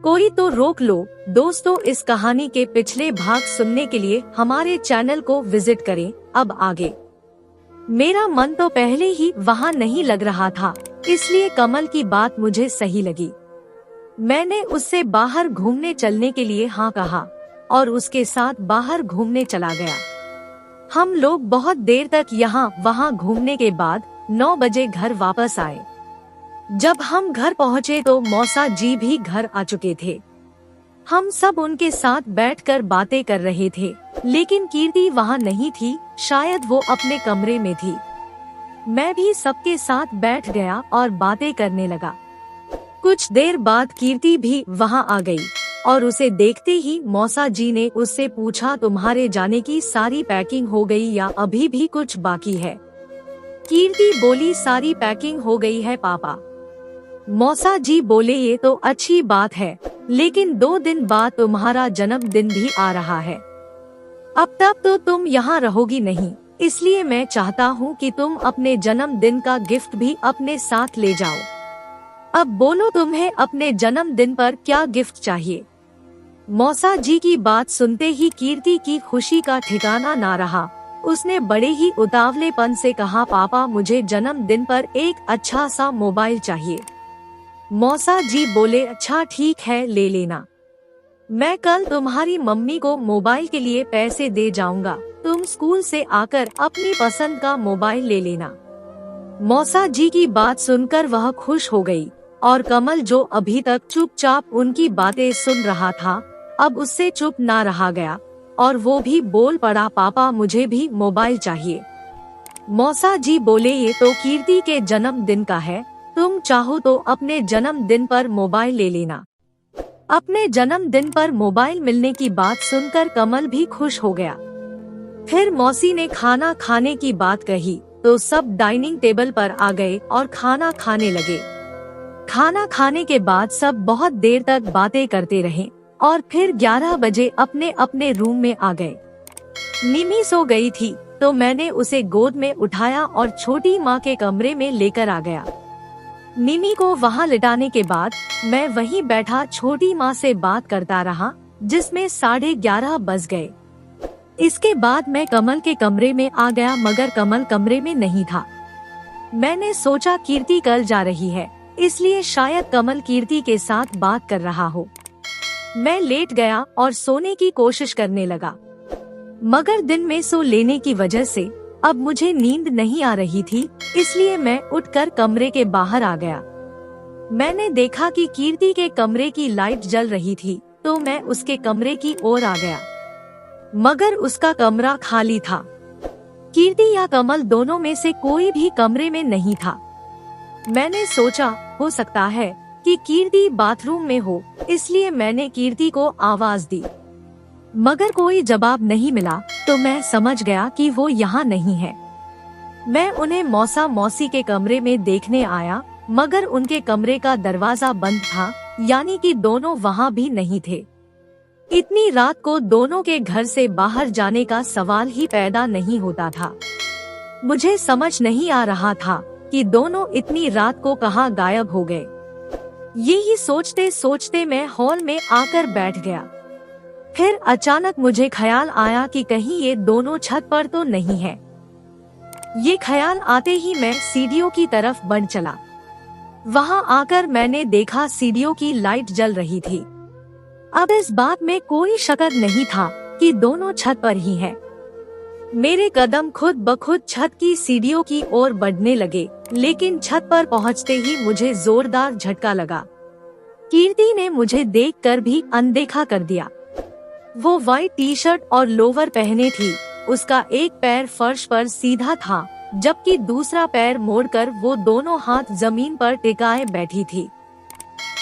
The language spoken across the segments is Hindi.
कोई तो रोक लो। दोस्तों, इस कहानी के पिछले भाग सुनने के लिए हमारे चैनल को विजिट करें। अब आगे। मेरा मन तो पहले ही वहाँ नहीं लग रहा था, इसलिए कमल की बात मुझे सही लगी। मैंने उससे बाहर घूमने चलने के लिए हाँ कहा और उसके साथ बाहर घूमने चला गया। हम लोग बहुत देर तक यहाँ वहाँ घूमने के बाद 9 बजे घर वापस आए। जब हम घर पहुँचे तो मौसा जी भी घर आ चुके थे। हम सब उनके साथ बैठकर बातें कर रहे थे, लेकिन कीर्ति वहाँ नहीं थी। शायद वो अपने कमरे में थी। मैं भी सबके साथ बैठ गया और बातें करने लगा। कुछ देर बाद कीर्ति भी वहाँ आ गई और उसे देखते ही मौसा जी ने उससे पूछा, तुम्हारे जाने की सारी पैकिंग हो गई या अभी भी कुछ बाकी है? कीर्ति बोली, सारी पैकिंग हो गई है पापा। मौसा जी बोले, ये तो अच्छी बात है, लेकिन 2 दिन बाद तुम्हारा जन्मदिन भी आ रहा है। अब तक तो तुम यहाँ रहोगी नहीं, इसलिए मैं चाहता हूँ कि तुम अपने जन्मदिन का गिफ्ट भी अपने साथ ले जाओ। अब बोलो, तुम्हें अपने जन्मदिन पर क्या गिफ्ट चाहिए? मौसा जी की बात सुनते ही कीर्ति की खुशी का ठिकाना ना रहा। उसने बड़े ही उतावलेपन से कहा, पापा मुझे जन्मदिन पर एक अच्छा सा मोबाइल चाहिए। मौसा जी बोले, अच्छा ठीक है, ले लेना। मैं कल तुम्हारी मम्मी को मोबाइल के लिए पैसे दे जाऊंगा, तुम स्कूल से आकर अपनी पसंद का मोबाइल ले लेना। मौसा जी की बात सुनकर वह खुश हो गई और कमल, जो अभी तक चुपचाप उनकी बातें सुन रहा था, अब उससे चुप ना रहा गया और वो भी बोल पड़ा, पापा मुझे भी मोबाइल चाहिए। मौसा जी बोले, ये तो कीर्ति के जन्मदिन का है, तुम चाहो तो अपने जन्मदिन पर मोबाइल ले लेना। अपने जन्मदिन पर मोबाइल मिलने की बात सुनकर कमल भी खुश हो गया। फिर मौसी ने खाना खाने की बात कही तो सब डाइनिंग टेबल पर आ गए और खाना खाने लगे। खाना खाने के बाद सब बहुत देर तक बातें करते रहे और फिर 11 बजे अपने अपने रूम में आ गए। निमी सो गई थी तो मैंने उसे गोद में उठाया और छोटी माँ के कमरे में लेकर आ गया। निमी को वहाँ लिटाने के बाद मैं वहीं बैठा छोटी माँ से बात करता रहा, जिसमें 11:30 बज गए। इसके बाद मैं कमल के कमरे में आ गया, मगर कमल कमरे में नहीं था। मैंने सोचा कीर्ति कल जा रही है, इसलिए शायद कमल कीर्ति के साथ बात कर रहा हो। मैं लेट गया और सोने की कोशिश करने लगा, मगर दिन में सो लेने की वजह से अब मुझे नींद नहीं आ रही थी, इसलिए मैं उठकर कमरे के बाहर आ गया। मैंने देखा कि कीर्ति के कमरे की लाइट जल रही थी, तो मैं उसके कमरे की ओर आ गया, मगर उसका कमरा खाली था। कीर्ति या कमल दोनों में से कोई भी कमरे में नहीं था। मैंने सोचा हो सकता है कि कीर्ति बाथरूम में हो, इसलिए मैंने कीर्ति को आवाज दी, मगर कोई जवाब नहीं मिला, तो मैं समझ गया कि वो यहाँ नहीं है। मैं उन्हें मौसा मौसी के कमरे में देखने आया, मगर उनके कमरे का दरवाजा बंद था, यानी कि दोनों वहाँ भी नहीं थे। इतनी रात को दोनों के घर से बाहर जाने का सवाल ही पैदा नहीं होता था। मुझे समझ नहीं आ रहा था कि दोनों इतनी रात को कहाँ गायब हो गए। यही सोचते सोचते मैं हॉल में आकर बैठ गया। फिर अचानक मुझे ख्याल आया कि कहीं ये दोनों छत पर तो नहीं है। ये ख्याल आते ही मैं सीढ़ियों की तरफ बढ़ चला। वहाँ आकर मैंने देखा सीढ़ियों की लाइट जल रही थी। अब इस बात में कोई शक नहीं था कि दोनों छत पर ही हैं। मेरे कदम खुद ब खुद छत की सीढ़ियों की ओर बढ़ने लगे, लेकिन छत पर पहुँचते ही मुझे जोरदार झटका लगा। कीर्ति ने मुझे देखकर भी अनदेखा कर दिया। वो व्हाइट टी-शर्ट और लोवर पहने थी। उसका एक पैर फर्श पर सीधा था, जबकि दूसरा पैर मोड़कर वो दोनों हाथ जमीन पर टिकाए बैठी थी।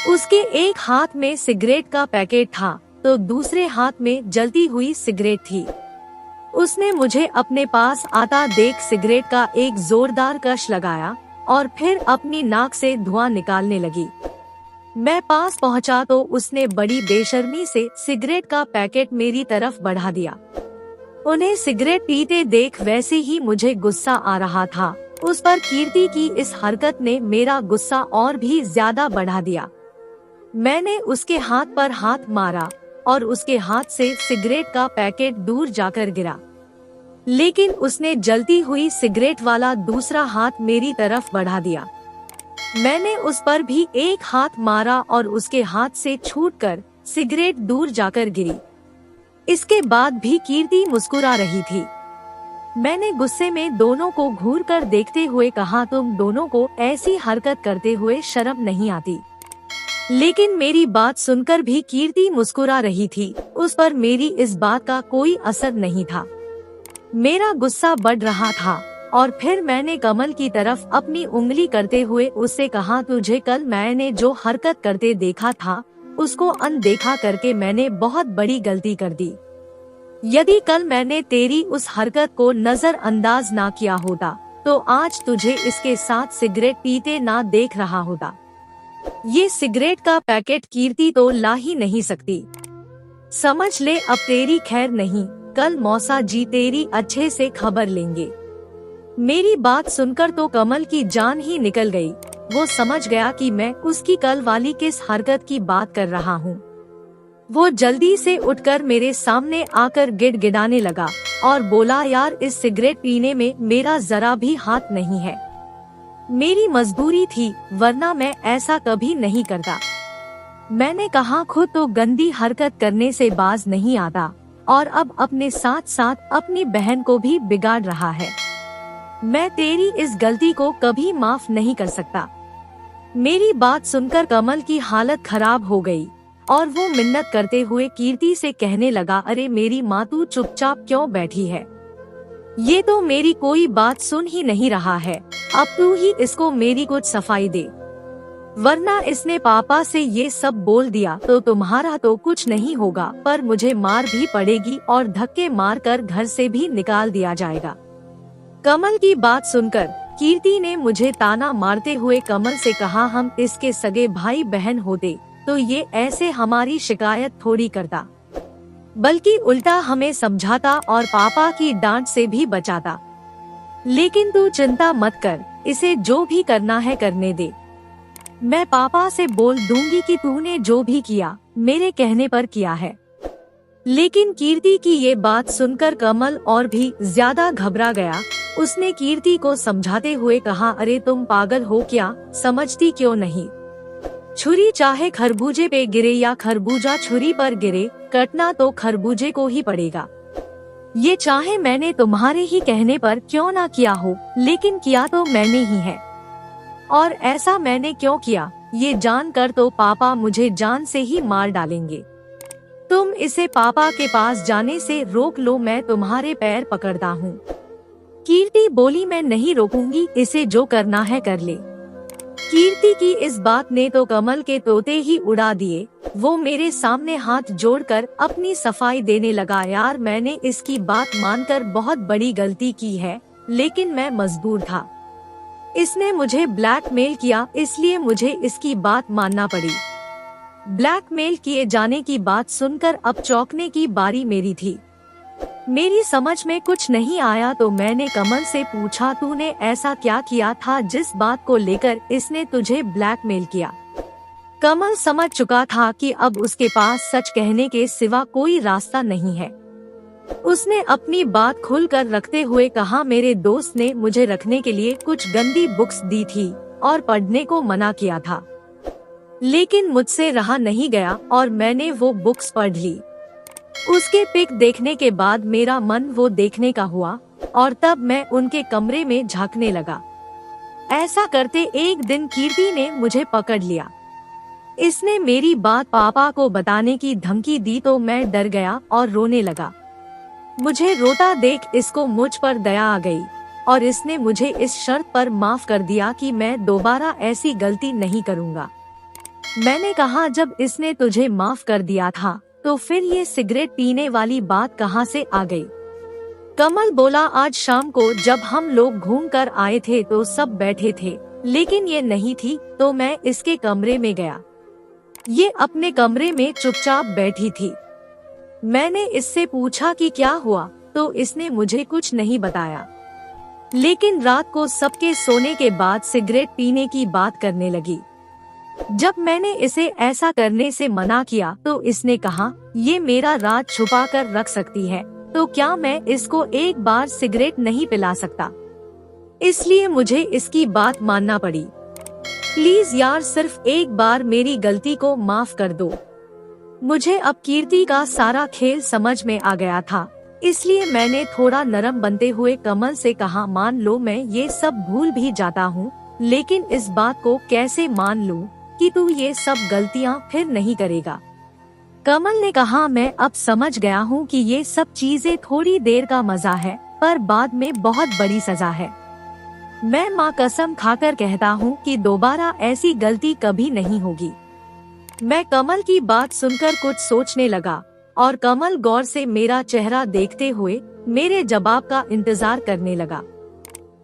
उसके एक हाथ में सिगरेट का पैकेट था, तो दूसरे हाथ में जलती हुई सिगरेट थी। उसने मुझे अपने पास आता देख सिगरेट का एक जोरदार कश लगाया और फिर अपनी नाक से धुआं निकालने लगी। मैं पास पहुंचा तो उसने बड़ी बेशर्मी से सिगरेट का पैकेट मेरी तरफ बढ़ा दिया। उन्हें सिगरेट पीते देख वैसे ही मुझे गुस्सा आ रहा था। उस पर कीर्ति की इस हरकत ने मेरा गुस्सा और भी ज्यादा बढ़ा दिया। मैंने उसके हाथ पर हाथ मारा और उसके हाथ से सिगरेट का पैकेट दूर जाकर गिरा, लेकिन उसने जलती हुई सिगरेट वाला दूसरा हाथ मेरी तरफ बढ़ा दिया। मैंने उस पर भी एक हाथ मारा और उसके हाथ से छूटकर सिगरेट दूर जाकर गिरी। इसके बाद भी कीर्ति मुस्कुरा रही थी। मैंने गुस्से में दोनों को घूर कर देखते हुए कहा, तुम दोनों को ऐसी हरकत करते हुए शर्म नहीं आती? लेकिन मेरी बात सुनकर भी कीर्ति मुस्कुरा रही थी। उस पर मेरी इस बात का कोई असर नहीं था। मेरा गुस्सा बढ़ रहा था और फिर मैंने कमल की तरफ अपनी उंगली करते हुए उससे कहा, तुझे कल मैंने जो हरकत करते देखा था उसको अनदेखा करके मैंने बहुत बड़ी गलती कर दी। यदि कल मैंने तेरी उस हरकत को नजरअंदाज ना किया होता तो आज तुझे इसके साथ सिगरेट पीते ना देख रहा होता। ये सिगरेट का पैकेट कीर्ति तो ला ही नहीं सकती। समझ ले, अब तेरी खैर नहीं, कल मौसा जी तेरी अच्छे से खबर लेंगे। मेरी बात सुनकर तो कमल की जान ही निकल गई। वो समझ गया कि मैं उसकी कल वाली किस हरकत की बात कर रहा हूँ। वो जल्दी से उठकर मेरे सामने आकर गिड़गिड़ाने लगा और बोला, यार इस सिगरेट पीने में मेरा जरा भी हाथ नहीं है। मेरी मजबूरी थी, वरना मैं ऐसा कभी नहीं करता। मैंने कहा, खुद तो गंदी हरकत करने से बाज नहीं आता और अब अपने साथ साथ अपनी बहन को भी बिगाड़ रहा है। मैं तेरी इस गलती को कभी माफ नहीं कर सकता। मेरी बात सुनकर कमल की हालत खराब हो गई और वो मिन्नत करते हुए कीर्ति से कहने लगा, अरे मेरी माँ, तू चुपचाप क्यों बैठी है? ये तो मेरी कोई बात सुन ही नहीं रहा है। अब तू ही इसको मेरी कुछ सफाई दे, वरना इसने पापा से ये सब बोल दिया तो तुम्हारा तो कुछ नहीं होगा, पर मुझे मार भी पड़ेगी और धक्के मार कर घर से भी निकाल दिया जाएगा। कमल की बात सुनकर कीर्ति ने मुझे ताना मारते हुए कमल से कहा, हम इसके सगे भाई बहन होते तो ये ऐसे हमारी शिकायत थोड़ी करता, बल्कि उल्टा हमें समझाता और पापा की डांट से भी बचाता। लेकिन तू चिंता मत कर, इसे जो भी करना है करने दे। मैं पापा से बोल दूंगी कि तूने जो भी किया मेरे कहने पर किया है। लेकिन कीर्ति की ये बात सुनकर कमल और भी ज्यादा घबरा गया। उसने कीर्ति को समझाते हुए कहा, अरे तुम पागल हो क्या, समझती क्यों नहीं? छुरी चाहे खरबूजे पे गिरे या खरबूजा छुरी पर गिरे, कटना तो खरबूजे को ही पड़ेगा। ये चाहे मैंने तुम्हारे ही कहने पर क्यों ना किया हो, लेकिन किया तो मैंने ही है। और ऐसा मैंने क्यों किया ये जानकर तो पापा मुझे जान से ही मार डालेंगे। तुम इसे पापा के पास जाने से रोक लो, मैं तुम्हारे पैर पकड़ता हूँ। कीर्ति बोली, मैं नहीं रोकूंगी, इसे जो करना है कर ले। कीर्ति की इस बात ने तो कमल के तोते ही उड़ा दिए। वो मेरे सामने हाथ जोड़कर अपनी सफाई देने लगा, यार मैंने इसकी बात मानकर बहुत बड़ी गलती की है, लेकिन मैं मजबूर था। इसने मुझे ब्लैकमेल किया, इसलिए मुझे इसकी बात मानना पड़ी। ब्लैकमेल किए जाने की बात सुनकर अब चौंकने की बारी मेरी थी। मेरी समझ में कुछ नहीं आया तो मैंने कमल से पूछा, तूने ऐसा क्या किया था जिस बात को लेकर इसने तुझे ब्लैकमेल किया? कमल समझ चुका था कि अब उसके पास सच कहने के सिवा कोई रास्ता नहीं है। उसने अपनी बात खुलकर रखते हुए कहा, मेरे दोस्त ने मुझे रखने के लिए कुछ गंदी बुक्स दी थी और पढ़ने को मना किया था, लेकिन मुझसे रहा नहीं गया और मैंने वो बुक्स पढ़ ली। उसके पिक देखने के बाद मेरा मन वो देखने का हुआ और तब मैं उनके कमरे में झांकने लगा। ऐसा करते एक दिन कीर्ति ने मुझे पकड़ लिया। इसने मेरी बात पापा को बताने की धमकी दी तो मैं डर गया और रोने लगा। मुझे रोता देख इसको मुझ पर दया आ गई और इसने मुझे इस शर्त पर माफ कर दिया कि मैं दोबारा ऐसी गलती नहीं करूँगा। मैंने कहा, जब इसने तुझे माफ कर दिया था तो फिर ये सिगरेट पीने वाली बात कहाँ से आ गई? कमल बोला, आज शाम को जब हम लोग घूम कर आए थे तो सब बैठे थे, लेकिन ये नहीं थी तो मैं इसके कमरे में गया। ये अपने कमरे में चुपचाप बैठी थी। मैंने इससे पूछा कि क्या हुआ, तो इसने मुझे कुछ नहीं बताया। लेकिन रात को सबके सोने के बाद सिगरेट पीने की बात करने लगी। जब मैंने इसे ऐसा करने से मना किया तो इसने कहा, ये मेरा राज छुपा कर रख सकती है, तो क्या मैं इसको एक बार सिगरेट नहीं पिला सकता? इसलिए मुझे इसकी बात मानना पड़ी। प्लीज यार, सिर्फ एक बार मेरी गलती को माफ कर दो। मुझे अब कीर्ति का सारा खेल समझ में आ गया था, इसलिए मैंने थोड़ा नरम बनते हुए कमल से कहा, मान लो मैं ये सब भूल भी जाता हूँ, लेकिन इस बात को कैसे मान लूँ कि तू ये सब गलतियाँ फिर नहीं करेगा? कमल ने कहा, मैं अब समझ गया हूँ कि ये सब चीजें थोड़ी देर का मजा है, पर बाद में बहुत बड़ी सजा है। मैं माँ कसम खाकर कहता हूँ कि दोबारा ऐसी गलती कभी नहीं होगी। मैं कमल की बात सुनकर कुछ सोचने लगा और कमल गौर से मेरा चेहरा देखते हुए मेरे जवाब का इंतजार करने लगा।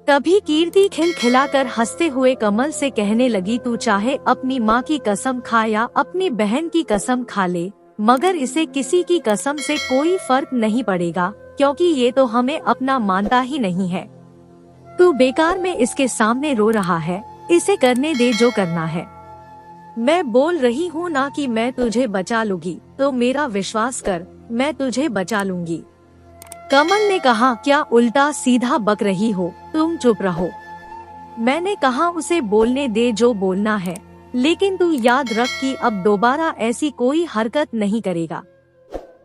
तभी कीर्ति खिलखिलाकर हंसते हुए कमल से कहने लगी, तू चाहे अपनी माँ की कसम खा या अपनी बहन की कसम खा ले, मगर इसे किसी की कसम से कोई फर्क नहीं पड़ेगा, क्योंकि ये तो हमें अपना मानता ही नहीं है। तू बेकार में इसके सामने रो रहा है, इसे करने दे जो करना है। मैं बोल रही हूँ ना कि मैं तुझे बचा लूंगी, तो मेरा विश्वास कर, मैं तुझे बचा लूंगी। कमल ने कहा, क्या उल्टा सीधा बक रही हो, तुम चुप रहो। मैंने कहा, उसे बोलने दे जो बोलना है, लेकिन तू याद रख कि अब दोबारा ऐसी कोई हरकत नहीं करेगा।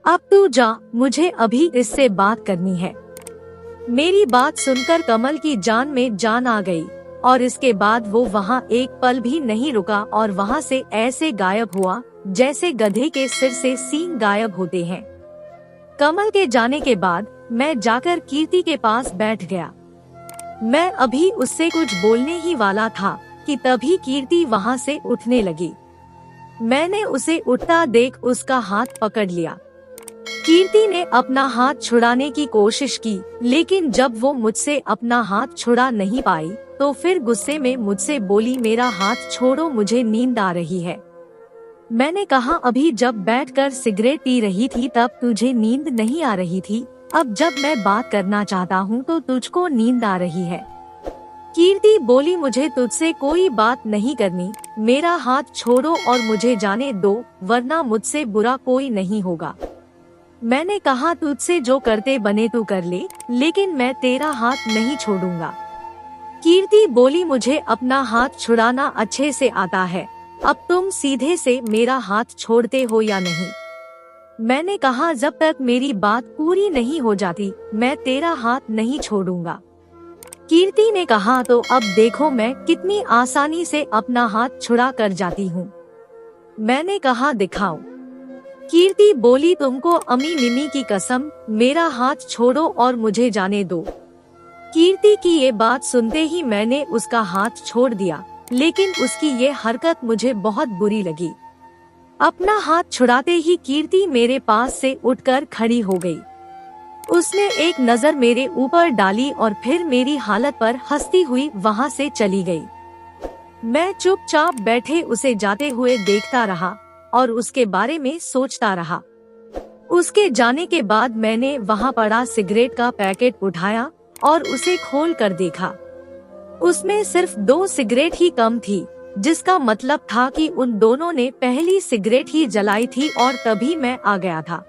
अब तू जा, मुझे अभी इससे बात करनी है। मेरी बात सुनकर कमल की जान में जान आ गई और इसके बाद वो वहाँ एक पल भी नहीं रुका और वहाँ से ऐसे गायब हुआ जैसे गधे के सिर से सींग गायब होते हैं। कमल के जाने के बाद मैं जाकर कीर्ति के पास बैठ गया। मैं अभी उससे कुछ बोलने ही वाला था कि तभी कीर्ति वहाँ से उठने लगी। मैंने उसे उठता देख उसका हाथ पकड़ लिया। कीर्ति ने अपना हाथ छुड़ाने की कोशिश की, लेकिन जब वो मुझसे अपना हाथ छुड़ा नहीं पाई तो फिर गुस्से में मुझसे बोली, मेरा हाथ छोड़ो, मुझे नींद आ रही है। मैंने कहा, अभी जब बैठकर सिगरेट पी रही थी तब तुझे नींद नहीं आ रही थी, अब जब मैं बात करना चाहता हूँ तो तुझको नींद आ रही है। कीर्ति बोली, मुझे तुझसे कोई बात नहीं करनी, मेरा हाथ छोड़ो और मुझे जाने दो, वरना मुझसे बुरा कोई नहीं होगा। मैंने कहा, तुझसे जो करते बने तू कर ले, लेकिन मैं तेरा हाथ नहीं छोड़ूंगा। कीर्ति बोली, मुझे अपना हाथ छुड़ाना अच्छे से आता है, अब तुम सीधे से मेरा हाथ छोड़ते हो या नहीं? मैंने कहा, जब तक मेरी बात पूरी नहीं हो जाती मैं तेरा हाथ नहीं छोड़ूंगा। कीर्ति ने कहा, तो अब देखो मैं कितनी आसानी से अपना हाथ छुड़ा कर जाती हूँ। मैंने कहा, दिखाओ। कीर्ति बोली, तुमको अम्मी निमी की कसम, मेरा हाथ छोड़ो और मुझे जाने दो। कीर्ति की ये बात सुनते ही मैंने उसका हाथ छोड़ दिया, लेकिन उसकी ये हरकत मुझे बहुत बुरी लगी। अपना हाथ छुड़ाते ही कीर्ति मेरे पास से उठकर खड़ी हो गई। उसने एक नजर मेरे ऊपर डाली और फिर मेरी हालत पर हंसती हुई वहाँ से चली गई। मैं चुपचाप बैठे उसे जाते हुए देखता रहा और उसके बारे में सोचता रहा। उसके जाने के बाद मैंने वहाँ पड़ा सिगरेट का पैकेट उठाया और उसे खोल कर देखा। उसमें सिर्फ 2 सिगरेट ही कम थी, जिसका मतलब था कि उन दोनों ने पहली सिगरेट ही जलाई थी और तभी मैं आ गया था।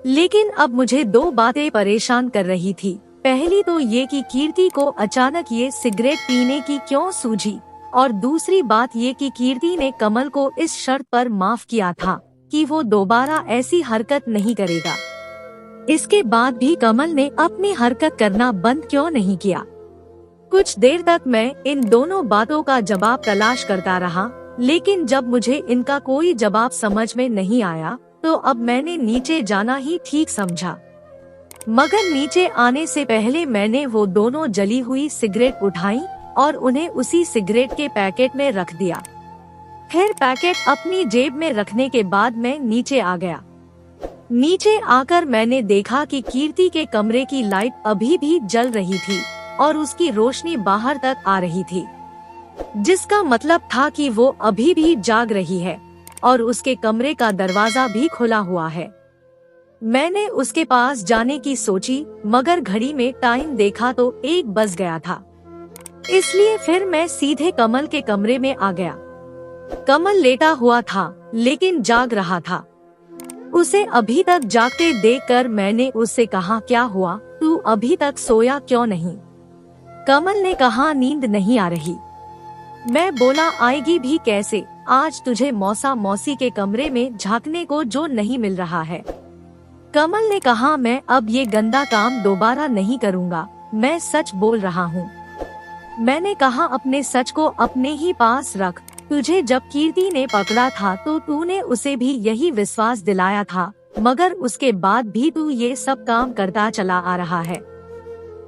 लेकिन अब मुझे 2 बातें परेशान कर रही थी। पहली तो ये कि कीर्ति को अचानक ये सिगरेट पीने की क्यों सूझी, और दूसरी बात ये कि कीर्ति ने कमल को इस शर्त पर माफ किया था कि वो दोबारा ऐसी हरकत नहीं करेगा। इसके बाद भी कमल ने अपनी हरकत करना बंद क्यों नहीं किया? कुछ देर तक मैं इन दोनों बातों का जवाब तलाश करता रहा, लेकिन जब मुझे इनका कोई जवाब समझ में नहीं आया तो अब मैंने नीचे जाना ही ठीक समझा। मगर नीचे आने से पहले मैंने वो दोनों जली हुई सिगरेट उठाई और उन्हें उसी सिगरेट के पैकेट में रख दिया। फिर पैकेट अपनी जेब में रखने के बाद मैं नीचे आ गया। नीचे आकर मैंने देखा कि कीर्ति के कमरे की लाइट अभी भी जल रही थी और उसकी रोशनी बाहर तक आ रही थी, जिसका मतलब था कि वो अभी भी जाग रही है और उसके कमरे का दरवाजा भी खुला हुआ है। मैंने उसके पास जाने की सोची, मगर घड़ी में टाइम देखा तो 1 बज गया था। इसलिए फिर मैं सीधे कमल के कमरे में आ गया। कमल लेटा हुआ था लेकिन जाग रहा था। उसे अभी तक जागते देखकर मैंने उससे कहा, क्या हुआ, तू अभी तक सोया क्यों नहीं? कमल ने कहा, नींद नहीं आ रही। मैं बोला, आएगी भी कैसे, आज तुझे मौसा मौसी के कमरे में झांकने को जो नहीं मिल रहा है। कमल ने कहा, मैं अब ये गंदा काम दोबारा नहीं करूँगा, मैं सच बोल रहा हूँ। मैंने कहा, अपने सच को अपने ही पास रख। तुझे जब कीर्ति ने पकड़ा था तो तूने उसे भी यही विश्वास दिलाया था, मगर उसके बाद भी तू ये सब काम करता चला आ रहा है।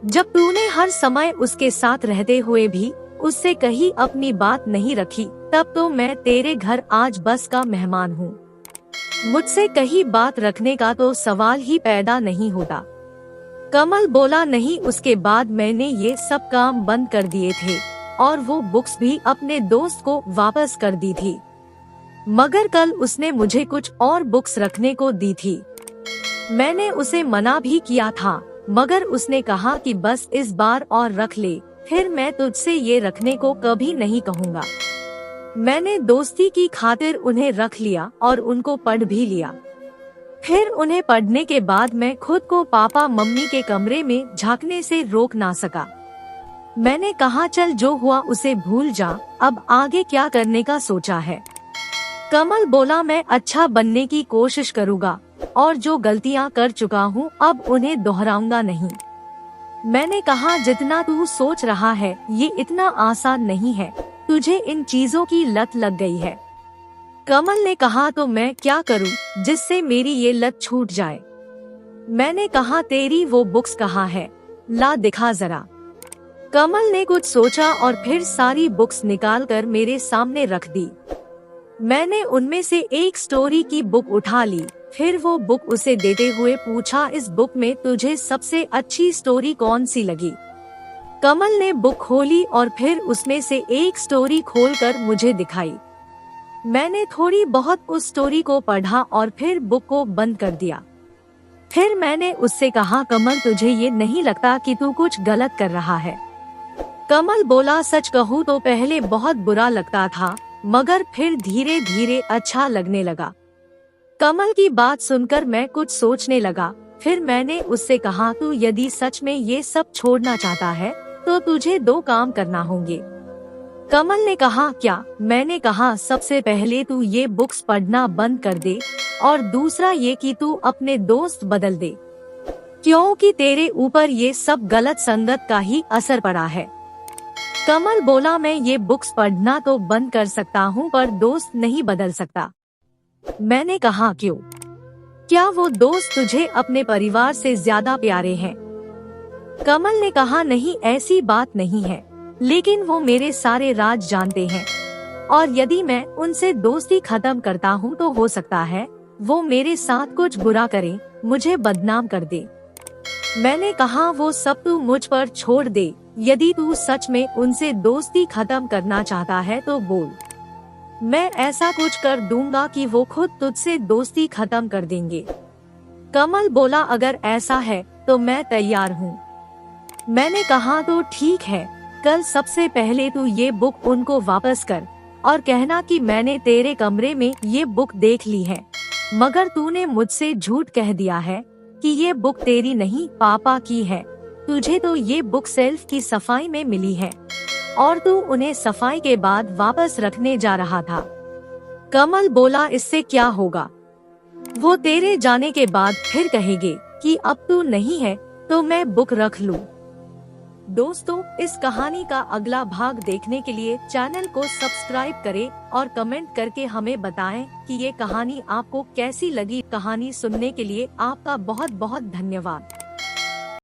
जब तूने हर समय उसके साथ रहते हुए भी उससे कहीं अपनी बात नहीं रखी, तब तो मैं तेरे घर आज बस का मेहमान हूँ। मुझसे कहीं बात रखने का तो सवाल ही पैदा नहीं होता। कमल बोला, नहीं, उसके बाद मैंने ये सब काम बंद कर दिए थे और वो बुक्स भी अपने दोस्त को वापस कर दी थी, मगर कल उसने मुझे कुछ और बुक्स रखने को दी थी। मैंने उसे मना भी किया था, मगर उसने कहा कि बस इस बार और रख ले, फिर मैं तुझसे ये रखने को कभी नहीं कहूँगा। मैंने दोस्ती की खातिर उन्हें रख लिया और उनको पढ़ भी लिया। फिर उन्हें पढ़ने के बाद मैं खुद को पापा मम्मी के कमरे में झांकने से रोक ना सका। मैंने कहा, चल जो हुआ उसे भूल जा, अब आगे क्या करने का सोचा है? कमल बोला, मैं अच्छा बनने की कोशिश करूँगा और जो गलतियाँ कर चुका हूँ अब उन्हें दोहराऊंगा नहीं। मैंने कहा, जितना तू सोच रहा है ये इतना आसान नहीं है, तुझे इन चीजों की लत लग गई है। कमल ने कहा, तो मैं क्या करूं जिससे मेरी ये लत छूट जाए? मैंने कहा, तेरी वो बुक्स कहाँ है, ला दिखा जरा। कमल ने कुछ सोचा और फिर सारी बुक्स निकालकर मेरे सामने रख दी। मैंने उनमें से एक स्टोरी की बुक उठा ली, फिर वो बुक उसे देते हुए पूछा, इस बुक में तुझे सबसे अच्छी स्टोरी कौन सी लगी? कमल ने बुक खोली और फिर उसमें से एक स्टोरी खोलकर मुझे दिखाई। मैंने थोड़ी बहुत उस स्टोरी को पढ़ा और फिर बुक को बंद कर दिया। फिर मैंने उससे कहा, कमल तुझे ये नहीं लगता कि तू कुछ गलत कर रहा है? कमल बोला, सच कहूँ तो पहले बहुत बुरा लगता था, मगर फिर धीरे धीरे अच्छा लगने लगा। कमल की बात सुनकर मैं कुछ सोचने लगा। फिर मैंने उससे कहा, तू यदि सच में ये सब छोड़ना चाहता है तो तुझे दो काम करना होंगे। कमल ने कहा, क्या? मैंने कहा, सबसे पहले तू ये बुक्स पढ़ना बंद कर दे और दूसरा ये कि तू अपने दोस्त बदल दे, क्योंकि तेरे ऊपर ये सब गलत संगत का ही असर पड़ा है। कमल बोला, मैं ये बुक्स पढ़ना तो बंद कर सकता हूँ पर दोस्त नहीं बदल सकता। मैंने कहा, क्यों? क्या वो दोस्त तुझे अपने परिवार से ज्यादा प्यारे हैं? कमल ने कहा, नहीं, ऐसी बात नहीं है, लेकिन वो मेरे सारे राज जानते हैं और यदि मैं उनसे दोस्ती खत्म करता हूँ तो हो सकता है वो मेरे साथ कुछ बुरा करे, मुझे बदनाम कर दे। मैंने कहा, वो सब तू मुझ पर छोड़ दे, यदि तू सच में उनसे दोस्ती खत्म करना चाहता है तो बोल, मैं ऐसा कुछ कर दूंगा कि वो खुद तुझसे दोस्ती खत्म कर देंगे। कमल बोला, अगर ऐसा है तो मैं तैयार हूँ। मैंने कहा, तो ठीक है, कल सबसे पहले तू ये बुक उनको वापस कर और कहना कि मैंने तेरे कमरे में ये बुक देख ली है, मगर तूने मुझसे झूठ कह दिया है कि ये बुक तेरी नहीं पापा की है। तुझे तो ये बुक सेल्फ की सफाई में मिली है और तू उन्हें सफाई के बाद वापस रखने जा रहा था। कमल बोला, इससे क्या होगा? वो तेरे जाने के बाद फिर कहेंगे कि अब तू नहीं है तो मैं बुक रख लूं। दोस्तों, इस कहानी का अगला भाग देखने के लिए चैनल को सब्सक्राइब करें और कमेंट करके हमें बताएं कि ये कहानी आपको कैसी लगी। कहानी सुनने के लिए आपका बहुत बहुत धन्यवाद।